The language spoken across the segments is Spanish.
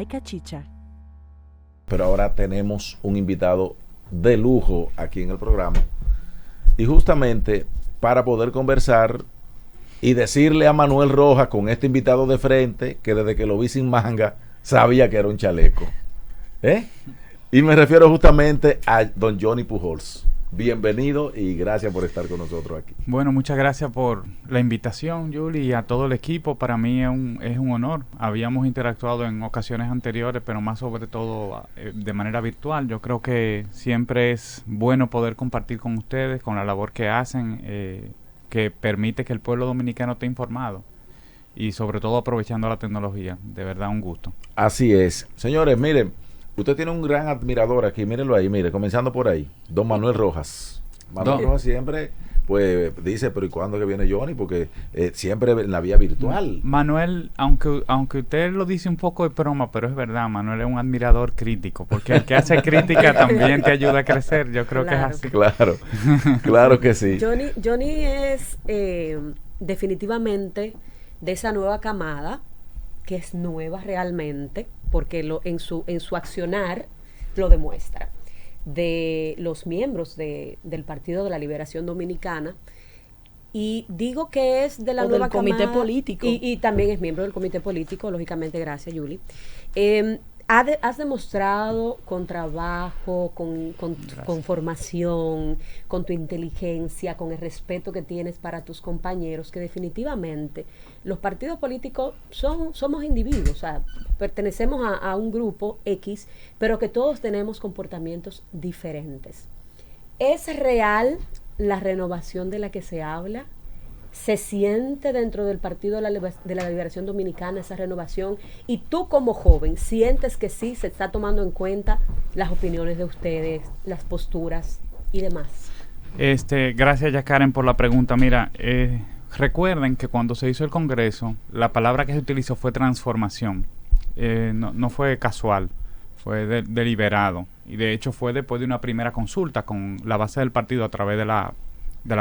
hay cachicha. Pero ahora tenemos un invitado de lujo aquí en el programa. Y justamente para poder conversar y decirle a Manuel Rojas con este invitado de frente que desde que lo vi sin manga sabía que era un chaleco. Y me refiero justamente a don Johnny Pujols. Bienvenido y gracias por estar con nosotros aquí. Bueno, muchas gracias por la invitación, Yuli, y a todo el equipo. Para mí es un honor. Habíamos interactuado en ocasiones anteriores, pero más sobre todo de manera virtual. Yo creo que siempre es bueno poder compartir con ustedes, con la labor que hacen, que permite que el pueblo dominicano esté informado y sobre todo aprovechando la tecnología. De verdad, un gusto. Así es. Señores, miren, usted tiene un gran admirador aquí, mírenlo ahí, mire, comenzando por ahí, don Manuel Rojas. Manuel Rojas siempre, pues, dice, pero ¿y cuándo que viene Johnny? Porque siempre en la vía virtual. Manuel, aunque usted lo dice un poco de broma, pero es verdad, Manuel es un admirador crítico, porque el que hace crítica también te ayuda a crecer, yo creo que es así. Claro, claro que sí. Johnny es definitivamente de esa nueva camada, que es nueva realmente, porque en su accionar lo demuestra, de los miembros del Partido de la Liberación Dominicana. Y digo que es de la nueva del comité camada, político. y también es miembro del comité político, lógicamente. Gracias, Yuli. Has demostrado con trabajo, con formación, con tu inteligencia, con el respeto que tienes para tus compañeros, que definitivamente los partidos políticos somos individuos, o sea, pertenecemos a un grupo X, pero que todos tenemos comportamientos diferentes. ¿Es real la renovación de la que se habla? ¿Se siente dentro del Partido de la Liberación Dominicana esa renovación? Y tú como joven, ¿sientes que sí se está tomando en cuenta las opiniones de ustedes, las posturas y demás? Gracias, Yacaren, por la pregunta. Mira, recuerden que cuando se hizo el Congreso, la palabra que se utilizó fue transformación. No fue casual, fue deliberado. Y de hecho fue después de una primera consulta con la base del partido a través de la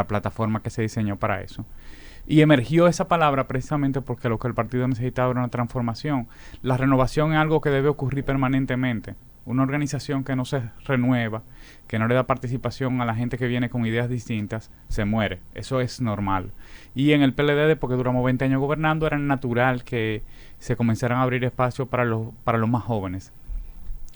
plataforma que se diseñó para eso. Y emergió esa palabra precisamente porque lo que el partido necesitaba era una transformación. La renovación es algo que debe ocurrir permanentemente. Una organización que no se renueva, que no le da participación a la gente que viene con ideas distintas, se muere. Eso es normal. Y en el PLD, porque duramos 20 años gobernando, era natural que se comenzaran a abrir espacios para los más jóvenes.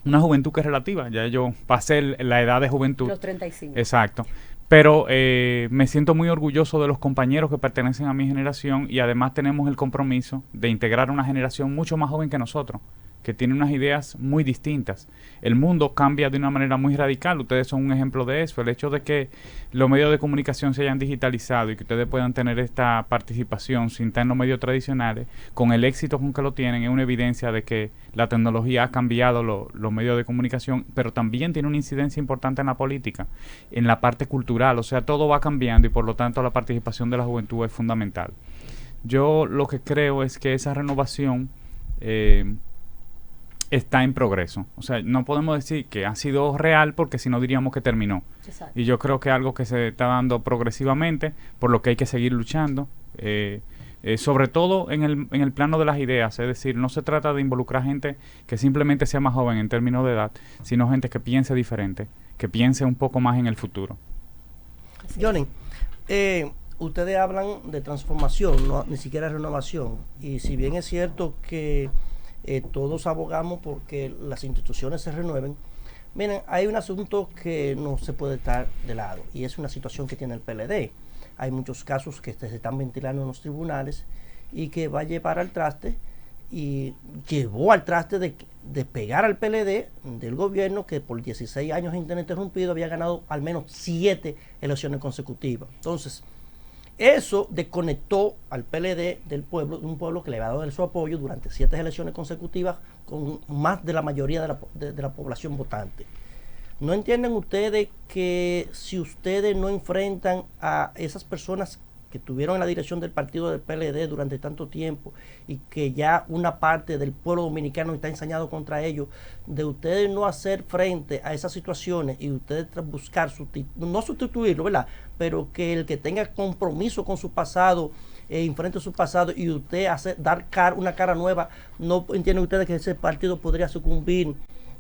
Una juventud que es relativa. Ya yo pasé la edad de juventud. Los 35. Exacto. Pero me siento muy orgulloso de los compañeros que pertenecen a mi generación y además tenemos el compromiso de integrar una generación mucho más joven que nosotros, que tiene unas ideas muy distintas. El mundo cambia de una manera muy radical. Ustedes son un ejemplo de eso. El hecho de que los medios de comunicación se hayan digitalizado y que ustedes puedan tener esta participación sin estar en los medios tradicionales, con el éxito con que lo tienen, es una evidencia de que la tecnología ha cambiado los medios de comunicación, pero también tiene una incidencia importante en la política, en la parte cultural. O sea, todo va cambiando y por lo tanto la participación de la juventud es fundamental. Yo lo que creo es que esa renovación está en progreso. O sea, no podemos decir que ha sido real porque si no diríamos que terminó. Exacto. Y yo creo que es algo que se está dando progresivamente, por lo que hay que seguir luchando. Sobre todo en el plano de las ideas, es decir, no se trata de involucrar gente que simplemente sea más joven en términos de edad, sino gente que piense diferente, que piense un poco más en el futuro. Johnny, ustedes hablan de transformación, no, ni siquiera renovación, y si bien es cierto que todos abogamos porque las instituciones se renueven, miren, hay un asunto que no se puede estar de lado, y es una situación que tiene el PLD. Hay muchos casos que se están ventilando en los tribunales y que va a llevar al traste, y llevó al traste de pegar al PLD del gobierno, que por 16 años ininterrumpido había ganado al menos 7 elecciones consecutivas. Entonces, eso desconectó al PLD del pueblo, de un pueblo que le había dado su apoyo durante 7 elecciones consecutivas con más de la mayoría de la población votante. ¿No entienden ustedes que si ustedes no enfrentan a esas personas que estuvieron en la dirección del partido del PLD durante tanto tiempo y que ya una parte del pueblo dominicano está ensañado contra ellos, de ustedes no hacer frente a esas situaciones y ustedes buscar no sustituirlo, ¿verdad? Pero que el que tenga compromiso con su pasado enfrente su pasado y usted dar una cara nueva, ¿no entienden ustedes que ese partido podría sucumbir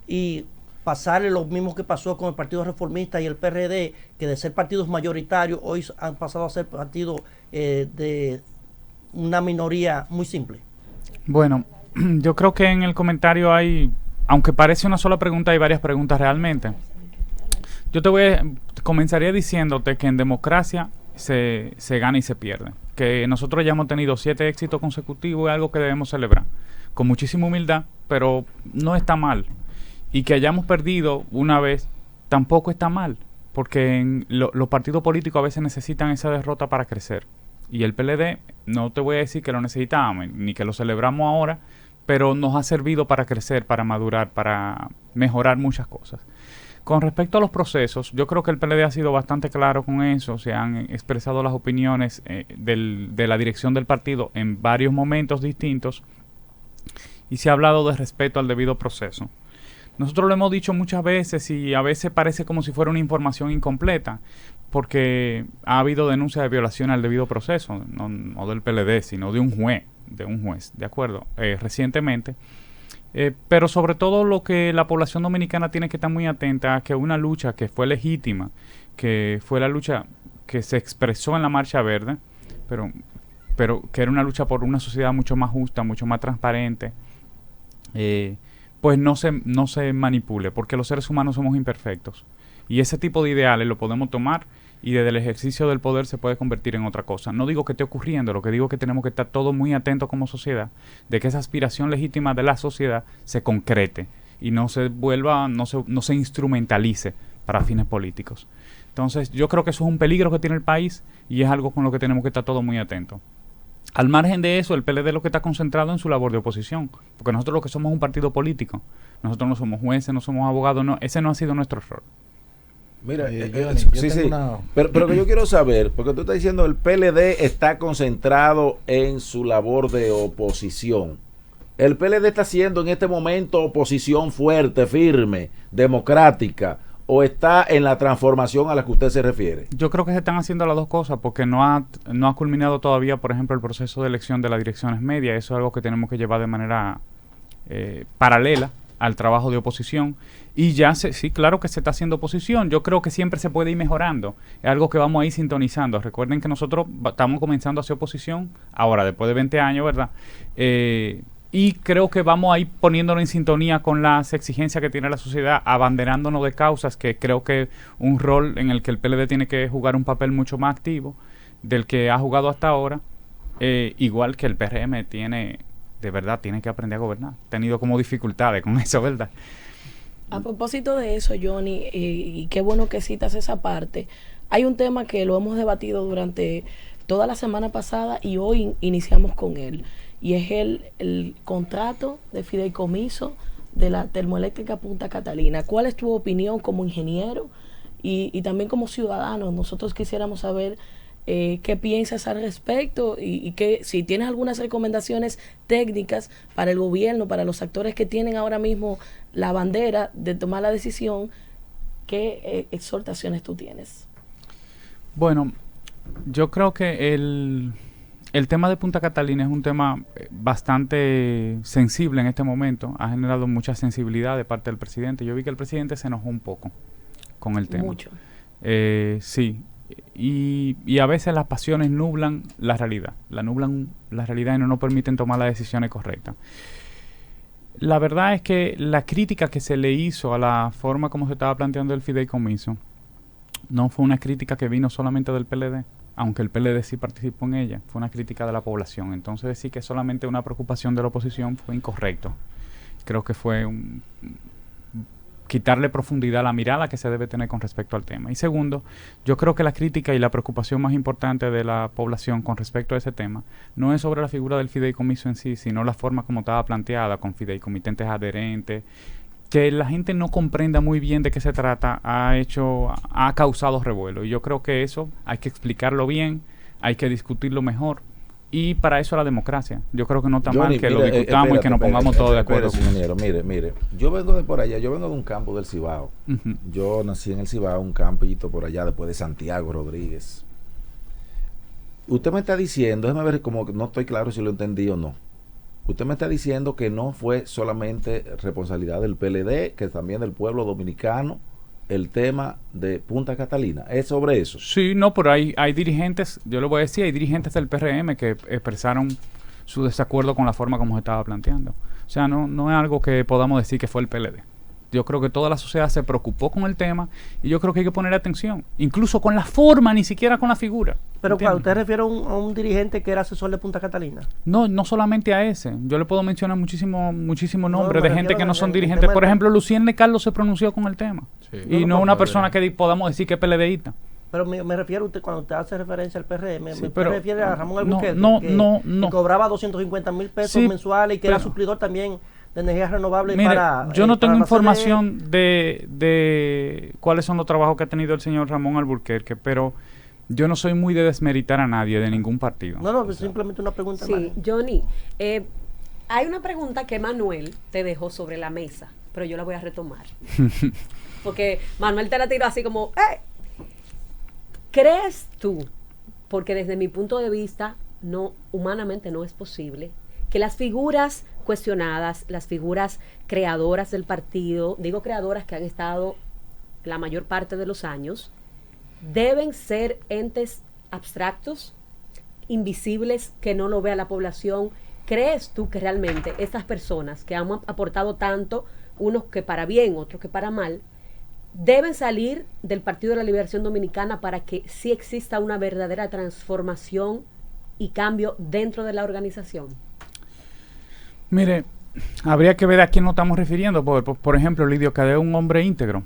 y pasarle lo mismo que pasó con el Partido Reformista y el PRD, que de ser partidos mayoritarios hoy han pasado a ser partidos de una minoría muy simple? Bueno, yo creo que en el comentario hay, aunque parece una sola pregunta, hay varias preguntas realmente. Yo comenzaría diciéndote que en democracia se gana y se pierde. Que nosotros ya hemos tenido 7 éxitos consecutivos es algo que debemos celebrar. Con muchísima humildad, pero no está mal. Y que hayamos perdido una vez tampoco está mal. Porque los partidos políticos a veces necesitan esa derrota para crecer. Y el PLD, no te voy a decir que lo necesitábamos, ni que lo celebramos ahora, pero nos ha servido para crecer, para madurar, para mejorar muchas cosas. Con respecto a los procesos, yo creo que el PLD ha sido bastante claro con eso. Se han expresado las opiniones de la dirección del partido en varios momentos distintos y se ha hablado de respeto al debido proceso. Nosotros lo hemos dicho muchas veces y a veces parece como si fuera una información incompleta, porque ha habido denuncias de violación al debido proceso, no del PLD, sino de un juez, ¿de acuerdo? Recientemente. Pero sobre todo lo que la población dominicana tiene que estar muy atenta a que una lucha que fue legítima, que fue la lucha que se expresó en la Marcha Verde, pero que era una lucha por una sociedad mucho más justa, mucho más transparente, pues no se manipule, porque los seres humanos somos imperfectos. Y ese tipo de ideales lo podemos tomar y desde el ejercicio del poder se puede convertir en otra cosa. No digo que esté ocurriendo, lo que digo es que tenemos que estar todos muy atentos como sociedad de que esa aspiración legítima de la sociedad se concrete y no se instrumentalice para fines políticos. Entonces, yo creo que eso es un peligro que tiene el país y es algo con lo que tenemos que estar todos muy atentos. Al margen de eso, el PLD lo que está concentrado en su labor de oposición, porque nosotros lo que somos es un partido político. Nosotros no somos jueces, no somos abogados, ese no ha sido nuestro rol. Mira, sí. Pero que yo quiero saber, porque tú estás diciendo el PLD está concentrado en su labor de oposición. El PLD está haciendo en este momento oposición fuerte, firme, democrática, o está en la transformación a la que usted se refiere. Yo creo que se están haciendo las dos cosas, porque no ha culminado todavía, por ejemplo, el proceso de elección de las direcciones medias. Eso es algo que tenemos que llevar de manera paralela al trabajo de oposición. Y ya sí, claro que se está haciendo oposición. Yo creo que siempre se puede ir mejorando. Es algo que vamos a ir sintonizando. Recuerden que nosotros estamos comenzando a hacer oposición ahora, después de 20 años, ¿verdad? Y creo que vamos a ir poniéndolo en sintonía con las exigencias que tiene la sociedad, abanderándonos de causas, que creo que un rol en el que el PLD tiene que jugar un papel mucho más activo del que ha jugado hasta ahora, igual que el PRM tiene que aprender a gobernar. Ha tenido como dificultades con eso, ¿verdad? A propósito de eso, Johnny, y qué bueno que citas esa parte, hay un tema que lo hemos debatido durante toda la semana pasada y hoy iniciamos con él, y es el contrato de fideicomiso de la termoeléctrica Punta Catalina. ¿Cuál es tu opinión como ingeniero y también como ciudadano? Nosotros quisiéramos saber qué piensas al respecto y que si tienes algunas recomendaciones técnicas para el gobierno, para los actores que tienen ahora mismo la bandera de tomar la decisión, ¿qué exhortaciones tú tienes? Bueno, yo creo que el tema de Punta Catalina es un tema bastante sensible en este momento. Ha generado mucha sensibilidad de parte del presidente. Yo vi que el presidente se enojó un poco con el tema. Mucho. Sí. Y a veces las pasiones nublan la realidad. Nublan la realidad y no nos permiten tomar las decisiones correctas. La verdad es que la crítica que se le hizo a la forma como se estaba planteando el fideicomiso no fue una crítica que vino solamente del PLD, aunque el PLD sí participó en ella, fue una crítica de la población. Entonces decir que solamente una preocupación de la oposición fue incorrecto. Creo que fue quitarle profundidad a la mirada que se debe tener con respecto al tema. Y segundo, yo creo que la crítica y la preocupación más importante de la población con respecto a ese tema no es sobre la figura del fideicomiso en sí, sino la forma como estaba planteada, con fideicomitentes adherentes, que la gente no comprenda muy bien de qué se trata, ha causado revuelo. Y yo creo que eso hay que explicarlo bien, hay que discutirlo mejor. Y para eso la democracia. Yo creo que no está mal que lo discutamos y que nos pongamos todos de acuerdo. Ingeniero, mire. Yo vengo de por allá, yo vengo de un campo del Cibao. Yo nací en el Cibao, un campito por allá, después de Santiago Rodríguez. usted me está diciendo, déjame ver, como que no estoy claro si lo entendí o no. Usted me está diciendo que no fue solamente responsabilidad del PLD, que también del pueblo dominicano, el tema de Punta Catalina. ¿Es sobre eso? Sí, no, pero hay dirigentes, yo le voy a decir, hay dirigentes del PRM que expresaron su desacuerdo con la forma como se estaba planteando. O sea, no es algo que podamos decir que fue el PLD. Yo creo que toda la sociedad se preocupó con el tema y yo creo que hay que poner atención, incluso con la forma, ni siquiera con la figura. Pero ¿entiendes? ¿usted refiere a un dirigente que era asesor de Punta Catalina? No solamente a ese. Yo le puedo mencionar muchísimo nombres me de gente refiero que no al son tema dirigentes. Por de- ejemplo, Lucien de Carlos se pronunció con el tema. Sí. Y no una persona que podamos decir que es PLDista. Pero me refiero a usted, cuando usted hace referencia al PRM, Sí, me pero refiere a Ramón no, Albuquerque, no, que cobraba 250,000 pesos Sí, mensuales y que era pero- suplidor también de energías renovables Mire, para... yo no tengo para información de cuáles son los trabajos que ha tenido el señor Ramón Alburquerque, pero yo no soy muy de desmeritar a nadie de ningún partido. No, pues simplemente una pregunta más. Sí, Johnny, hay una pregunta que Manuel te dejó sobre la mesa, pero yo la voy a retomar. Porque Manuel te la tiró así como, ¿crees tú, porque desde mi punto de vista, humanamente no es posible, que las figuras cuestionadas, las figuras creadoras del partido, digo creadoras que han estado la mayor parte de los años, deben ser entes abstractos, invisibles, que no lo vea la población? ¿Crees tú que realmente estas personas que han aportado tanto, unos que para bien, otros que para mal, deben salir del Partido de la Liberación Dominicana para que sí exista una verdadera transformación y cambio dentro de la organización? Mire, habría que ver a quién nos estamos refiriendo. Por ejemplo, Lidio Cadeo es un hombre íntegro.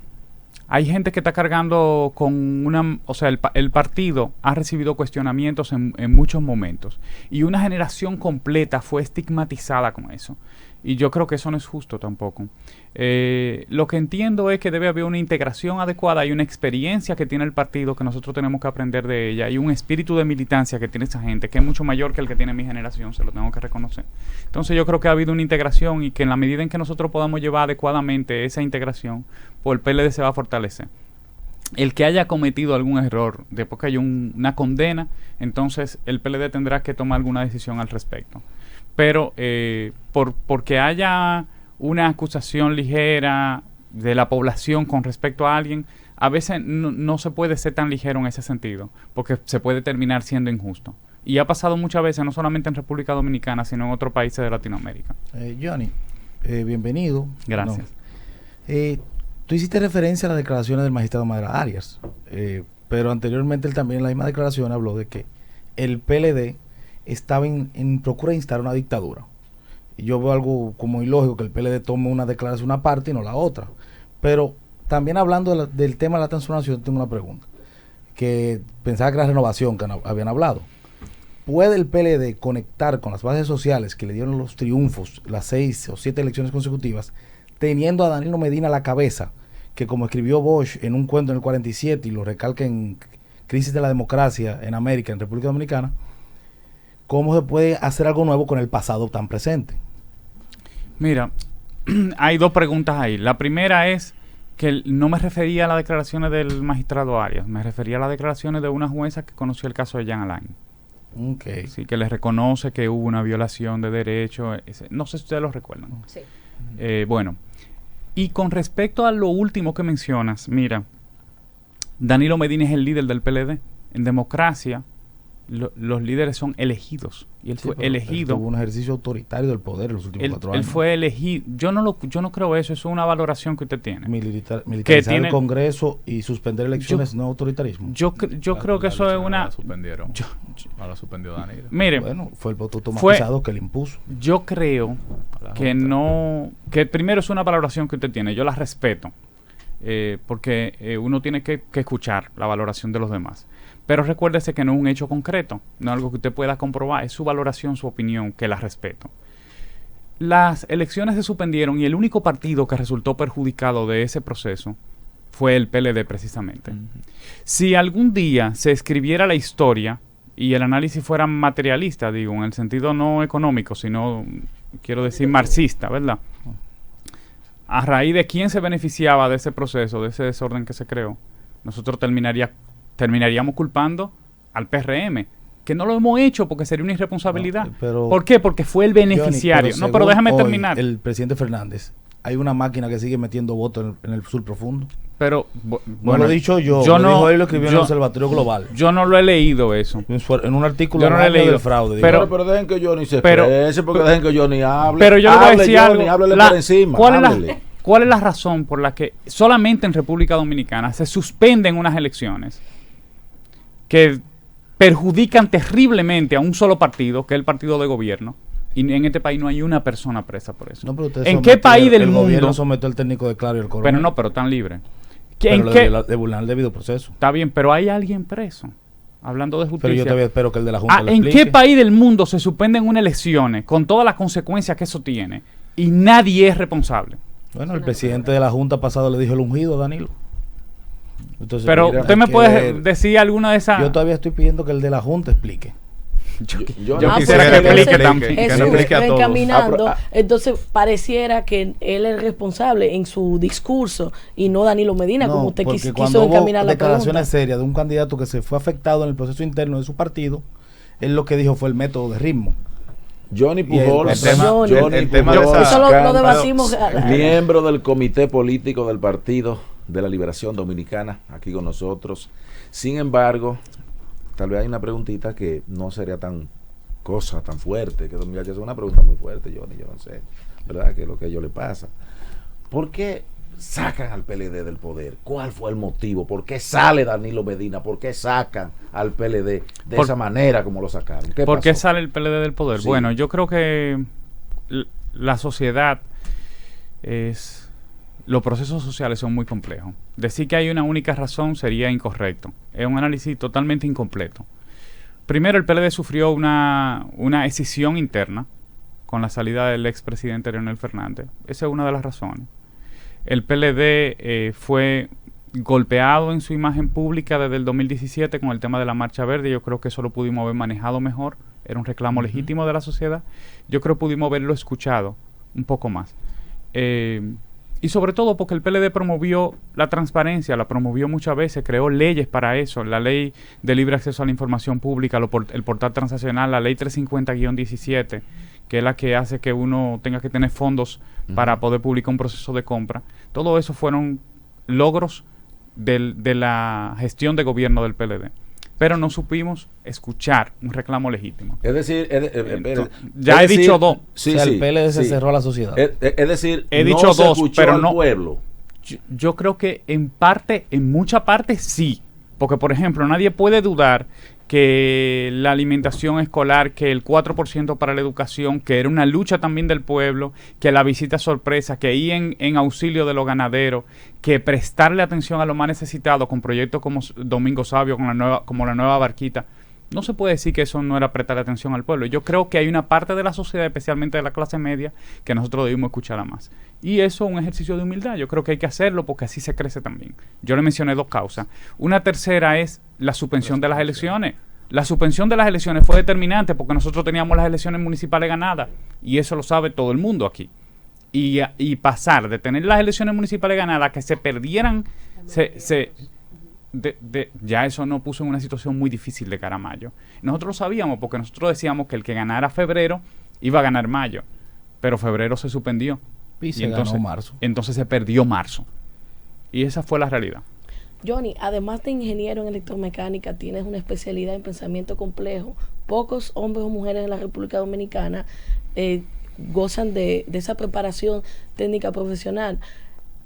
Hay gente que está cargando con una... O sea, el partido ha recibido cuestionamientos en muchos momentos. Y una generación completa fue estigmatizada con eso. Y yo creo que eso no es justo tampoco. Lo que entiendo es que debe haber una integración adecuada y una experiencia que tiene el partido que nosotros tenemos que aprender de ella, y un espíritu de militancia que tiene esa gente, que es mucho mayor que el que tiene mi generación, se lo tengo que reconocer. Entonces yo creo que ha habido una integración y que en la medida en que nosotros podamos llevar adecuadamente esa integración, pues el PLD se va a fortalecer. El que haya cometido algún error, después que haya una condena, entonces el PLD tendrá que tomar alguna decisión al respecto. Pero porque haya una acusación ligera de la población con respecto a alguien, a veces no se puede ser tan ligero en ese sentido, porque se puede terminar siendo injusto. Y ha pasado muchas veces, no solamente en República Dominicana, sino en otros países de Latinoamérica. Johnny, bienvenido. Gracias. Tú hiciste referencia a las declaraciones del magistrado Mayra Arias, pero anteriormente él también en la misma declaración habló de que el PLD estaba en procura de instalar una dictadura. Y yo veo algo como ilógico que el PLD tome una declaración una parte y no la otra. Pero también hablando del tema de la transformación, tengo una pregunta. Que pensaba que era renovación, que habían hablado. ¿Puede el PLD conectar con las bases sociales que le dieron los triunfos, las 6 o 7 elecciones consecutivas, teniendo a Danilo Medina a la cabeza, que como escribió Bosch en un cuento en el 47 y lo recalca en Crisis de la Democracia en América, en República Dominicana, cómo se puede hacer algo nuevo con el pasado tan presente? Mira, hay dos preguntas ahí. La primera es que no me refería a las declaraciones del magistrado Arias, me refería a las declaraciones de una jueza que conoció el caso de Jean Alain. Okay. Sí, que le reconoce que hubo una violación de derechos. No sé si ustedes lo recuerdan. Sí. Bueno, y con respecto a lo último que mencionas, mira, Danilo Medina es el líder del PLD. En democracia, los líderes son elegidos. Y él fue elegido. Hubo un ejercicio autoritario del poder en los últimos 4 años. Él fue elegido. Yo no creo eso. Eso es una valoración que usted tiene. Militarizar el Congreso y suspender elecciones no autoritarismo. Yo creo que eso es una... La suspendieron. No la suspendió Danilo. Mire, bueno, fue el voto automatizado que le impuso. Yo creo que no... Que primero es una valoración que usted tiene. Yo la respeto. Porque uno tiene que escuchar la valoración de los demás. Pero recuérdese que no es un hecho concreto, no es algo que usted pueda comprobar, es su valoración, su opinión, que la respeto. Las elecciones se suspendieron y el único partido que resultó perjudicado de ese proceso fue el PLD precisamente. Si algún día se escribiera la historia y el análisis fuera materialista, digo, en el sentido no económico, sino, quiero decir, marxista, ¿verdad? A raíz de quién se beneficiaba de ese proceso, de ese desorden que se creó, nosotros terminaríamos culpando al PRM, que no lo hemos hecho porque sería una irresponsabilidad. No, pero- ¿Por qué? Porque fue el beneficiario. Johnny, Pero déjame según hoy, terminar. El presidente Fernández, hay una máquina que sigue metiendo votos en el sur profundo. Pero, No bueno, lo he dicho yo, yo lo no- dijo él, lo escribió en yo- el Observatorio Global. Yo no lo he leído eso. En un artículo Yo no lo he año leído, del fraude. pero- Pero dejen que Johnny se pero- exprese, porque dejen que Johnny hable. Pero yo le voy a Hable, decir Johnny, algo. háblele La- por encima. Háblele. ¿Cuál es la razón por la que solamente en República Dominicana se suspenden unas elecciones que perjudican terriblemente a un solo partido, que es el partido de gobierno? Y en este país no hay una persona presa por eso. No, pero usted ¿En qué sometió- país del el mundo? gobierno sometió al técnico de Claro y el coronel. Pero no, pero tan libre. Pero ¿En lo qué? de vulnerar el debido proceso. Está bien, pero hay alguien preso. Hablando de Pero justicia. yo todavía espero que el de la Junta lo ¿En explique. qué país del mundo se suspenden unas elecciones con todas las consecuencias que eso tiene y nadie es responsable? Bueno, el presidente de la Junta pasado le dijo el ungido a Danilo. Entonces, Pero mira, usted hay me que puede ver. decir alguna de esas. Yo todavía estoy pidiendo que el de la Junta explique. Yo Yo Ah, quisiera pues, que entonces, explique también. que Jesús, nos explique a todos. encaminando, Ah, entonces pareciera que él es responsable en su discurso y no Danilo Medina, No, como usted porque quiso cuando hubo encaminar la declaraciones pregunta. serias de un candidato que se fue afectado en el proceso interno de su partido, él lo que dijo fue el método de ritmo. Johnny Pujols, el tema- Johnny el tema de Pujols, esa- Eso lo canta, debatimos. miembro del Comité Político del Partido de la Liberación Dominicana, aquí con nosotros. Sin embargo, tal vez hay una preguntita que no sería tan cosa tan fuerte, que es una pregunta muy fuerte, Johnny, yo no sé, ¿verdad? Que es lo que a ellos le pasa. ¿Por qué sacan al PLD del poder? ¿Cuál fue el motivo? ¿Por qué sale Danilo Medina? ¿Por qué sacan al PLD de esa manera como lo sacaron? ¿Qué ¿Por qué pasó? sale el PLD del poder? Sí. Bueno, yo creo que la sociedad es... Los procesos sociales son muy complejos. Decir que hay una única razón sería incorrecto. Es un análisis totalmente incompleto. Primero, el PLD sufrió una escisión interna con la salida del expresidente Leonel Fernández. Esa es una de las razones. El PLD fue golpeado en su imagen pública desde el 2017 con el tema de la Marcha Verde. Yo creo que eso lo pudimos haber manejado mejor. Era un reclamo legítimo de la sociedad. Yo creo que pudimos haberlo escuchado un poco más. Y sobre todo porque el PLD promovió la transparencia, la promovió muchas veces, creó leyes para eso, la ley de libre acceso a la información pública, el portal transaccional, la ley 350-17, que es la que hace que uno tenga que tener fondos para poder publicar un proceso de compra. Todo eso fueron logros de la gestión de gobierno del PLD. Pero no supimos escuchar un reclamo legítimo. Es decir, Ya he dicho dos. Sí, o sea, sí, el PLD se sí. cerró a la sociedad. Es decir, He no dicho se dos, escuchó pero al no- pueblo. Yo creo que en mucha parte sí. Porque, por ejemplo, nadie puede dudar que la alimentación escolar, que el 4% para la educación, que era una lucha también del pueblo, que la visita sorpresa, que ir en auxilio de los ganaderos, que prestarle atención a los más necesitados con proyectos como Domingo Sabio, como la nueva barquita. No se puede decir que eso no era prestarle atención al pueblo. Yo creo que hay una parte de la sociedad, especialmente de la clase media, que nosotros debemos escuchar a más. Y eso es un ejercicio de humildad. Yo creo que hay que hacerlo porque así se crece también. Yo le mencioné dos causas. Una tercera es la suspensión de las elecciones. La suspensión de las elecciones fue determinante porque nosotros teníamos las elecciones municipales ganadas. Y eso lo sabe todo el mundo aquí. Y pasar de tener las elecciones municipales ganadas, que se perdieran, ya eso nos puso en una situación muy difícil de cara a mayo. Nosotros lo sabíamos porque nosotros decíamos que el que ganara febrero iba a ganar mayo, pero febrero se suspendió Y se ganó marzo. entonces se perdió marzo, y esa fue la realidad. Johnny, además de ingeniero en electromecánica, tienes una especialidad en pensamiento complejo. Pocos hombres o mujeres en la República Dominicana gozan de esa preparación técnica profesional,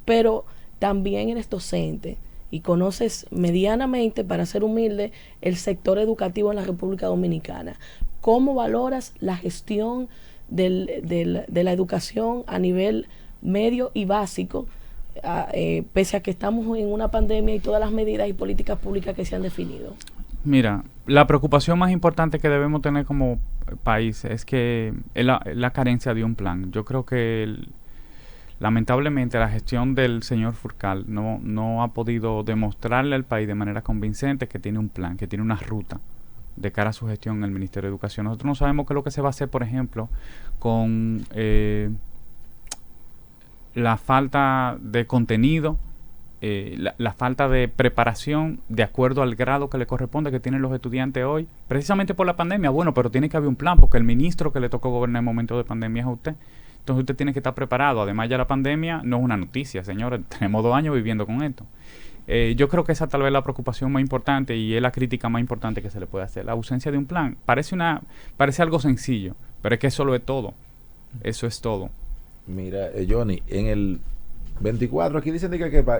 pero también eres docente y conoces medianamente, para ser humilde, el sector educativo en la República Dominicana. ¿Cómo valoras la gestión de la educación a nivel medio y básico, pese a que estamos en una pandemia y todas las medidas y políticas públicas que se han definido? Mira, la preocupación más importante que debemos tener como país es que es la carencia de un plan. Yo creo que lamentablemente la gestión del señor Furcal no ha podido demostrarle al país de manera convincente que tiene un plan, que tiene una ruta de cara a su gestión en el Ministerio de Educación. Nosotros no sabemos qué es lo que se va a hacer, por ejemplo, con la falta de contenido la falta de preparación de acuerdo al grado que le corresponde que tienen los estudiantes hoy, precisamente por la pandemia. Bueno, pero tiene que haber un plan, porque el ministro que le tocó gobernar en momento de pandemia es a usted. Entonces usted tiene que estar preparado. Además, ya la pandemia no es una noticia, señores. Tenemos 2 años viviendo con esto. Yo creo que esa tal vez la preocupación más importante y es la crítica más importante que se le puede hacer. La ausencia de un plan. Parece algo sencillo, pero es que eso lo es todo. Eso es todo. Mira, Johnny, en el 24, aquí dicen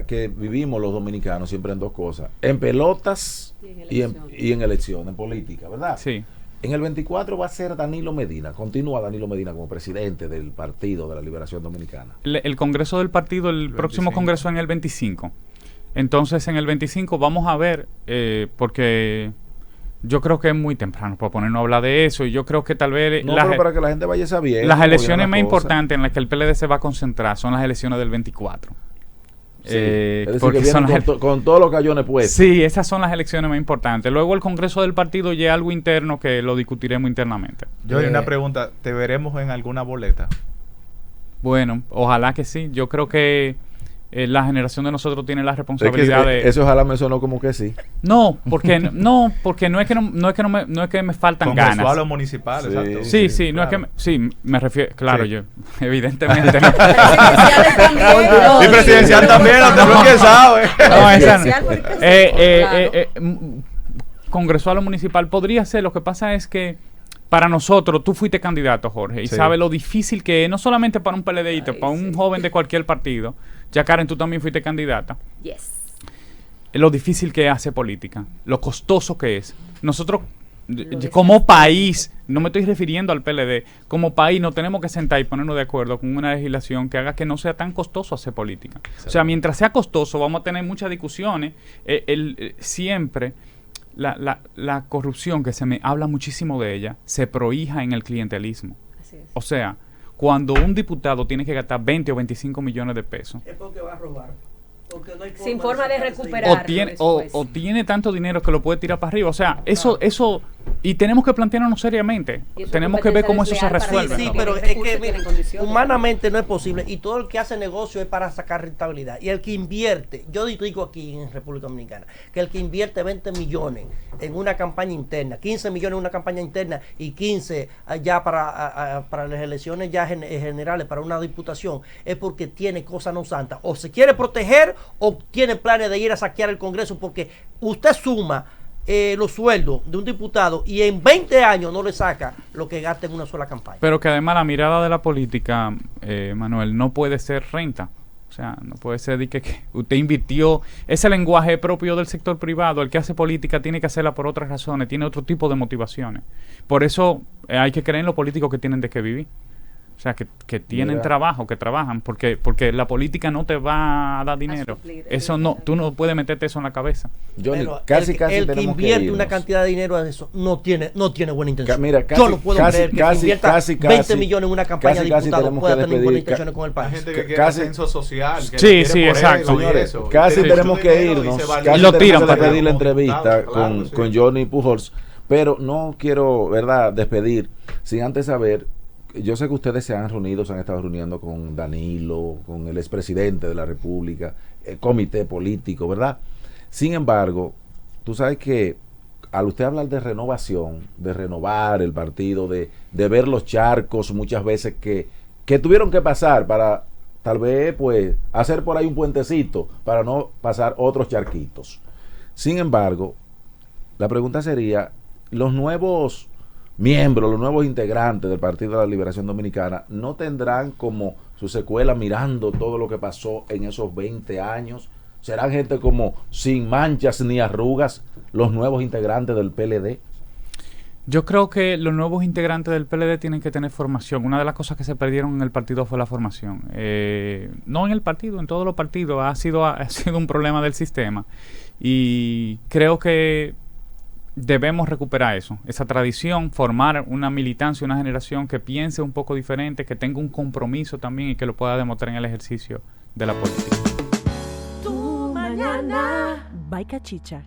que vivimos los dominicanos siempre en 2 cosas: en pelotas y en elecciones, en política, ¿verdad? Sí. En el 24 va a ser Danilo Medina, continúa Danilo Medina como presidente del Partido de la Liberación Dominicana. El Congreso del Partido, el próximo Congreso en el 25. Entonces, en el 25 vamos a ver, porque yo creo que es muy temprano para ponernos a hablar de eso, y yo creo que tal vez... No, pero para que la gente vaya sabiendo. Las elecciones más importantes en las que el PLD se va a concentrar son las elecciones del 24. Sí, es decir, porque que vienen con todos los cayones puestos. Sí, esas son las elecciones más importantes. Luego el Congreso del Partido ya es algo interno que lo discutiremos internamente. Yo hay una pregunta, ¿te veremos en alguna boleta? Bueno, ojalá que sí. Yo creo que la generación de nosotros tiene la responsabilidad de... Eso ojalá me sonó como que sí. No, porque no es que me faltan ganas. Congresual o municipal, exacto. Sí, no claro. es que me refiero, claro, Sí. yo evidentemente no. Y presidencial también, no quién sabe. No, esa no. Presidencial, porque Congresual o municipal podría ser. Lo que pasa es que para nosotros, tú fuiste candidato, Jorge, y Sí. sabes lo difícil que es, no solamente para un PLDista, para un joven de cualquier partido. Ya, Karen, tú también fuiste candidata. Yes. Lo difícil que es hacer política, lo costoso que es. Nosotros, como país, no me estoy refiriendo al PLD, como país nos tenemos que sentar y ponernos de acuerdo con una legislación que haga que no sea tan costoso hacer política. O sea, mientras sea costoso, vamos a tener muchas discusiones. Siempre la corrupción, que se me habla muchísimo de ella, se prohija en el clientelismo. Así es. O sea, cuando un diputado tiene que gastar 20 o 25 millones de pesos, Es porque va a robar. Porque no hay Sin forma de sacarse recuperar. o tiene tanto dinero que lo puede tirar para arriba. O sea, eso y tenemos que plantearnos seriamente. Y eso Tenemos es que ver cómo eso se competencia desleal resuelve. para Sí, ¿no? pero Tienen es recursos, que tienen mira, condiciones. humanamente no es posible, y todo el que hace negocio es para sacar rentabilidad. Y el que invierte, yo digo aquí en República Dominicana, que el que invierte 20 millones en una campaña interna, 15 millones en una campaña interna y 15 ya para las elecciones ya generales, para una diputación, es porque tiene cosas no santas. O se quiere proteger o tiene planes de ir a saquear el Congreso, porque usted suma los sueldos de un diputado y en 20 años no le saca lo que gasta en una sola campaña. Pero que además la mirada de la política, Manuel, no puede ser renta. O sea, no puede ser de que usted invirtió ese lenguaje propio del sector privado. El que hace política tiene que hacerla por otras razones, tiene otro tipo de motivaciones. Por eso hay que creer en los políticos que tienen de qué vivir. O sea, que tienen trabajo, que trabajan, porque la política no te va a dar dinero. suplir, Eso no, tú no puedes meterte eso en la cabeza. Johnny, Pero casi el que tenemos que invierte irnos. una cantidad de dinero en eso no tiene buena intención. Mira, Yo no puedo creer que casi, invierta casi, 20 millones en una campaña de casi diputado tenemos pueda que tener buenas despedir. intenciones con el Hay país. gente que quiere Casi- ascenso social. Que Sí, quiere sí, por exacto. él, y Señores, eso. casi Tiene tenemos mucho que dinero y irnos. se valida. Casi Lo tenemos tiran que para despedir la como entrevista diputado, claro, sí. con Johnny Pujols, pero no quiero, ¿verdad?, despedir sin antes saber. Yo sé que ustedes se han reunido, se han estado reuniendo con Danilo, con el expresidente de la República, el comité político, ¿verdad? Sin embargo, tú sabes que al usted hablar de renovación, de renovar el partido, de ver los charcos muchas veces que tuvieron que pasar para tal vez pues hacer por ahí un puentecito para no pasar otros charquitos. Sin embargo, la pregunta sería, los nuevos miembros, los nuevos integrantes del Partido de la Liberación Dominicana, ¿no tendrán como su secuela mirando todo lo que pasó en esos 20 años? ¿Serán gente como sin manchas ni arrugas los nuevos integrantes del PLD? Yo creo que los nuevos integrantes del PLD tienen que tener formación. Una de las cosas que se perdieron en el partido fue la formación. No en el partido, en todos los partidos. Ha sido un problema del sistema. Y creo que debemos recuperar eso, esa tradición, formar una militancia, una generación que piense un poco diferente, que tenga un compromiso también y que lo pueda demostrar en el ejercicio de la política. Tu mañana. By Cachicha.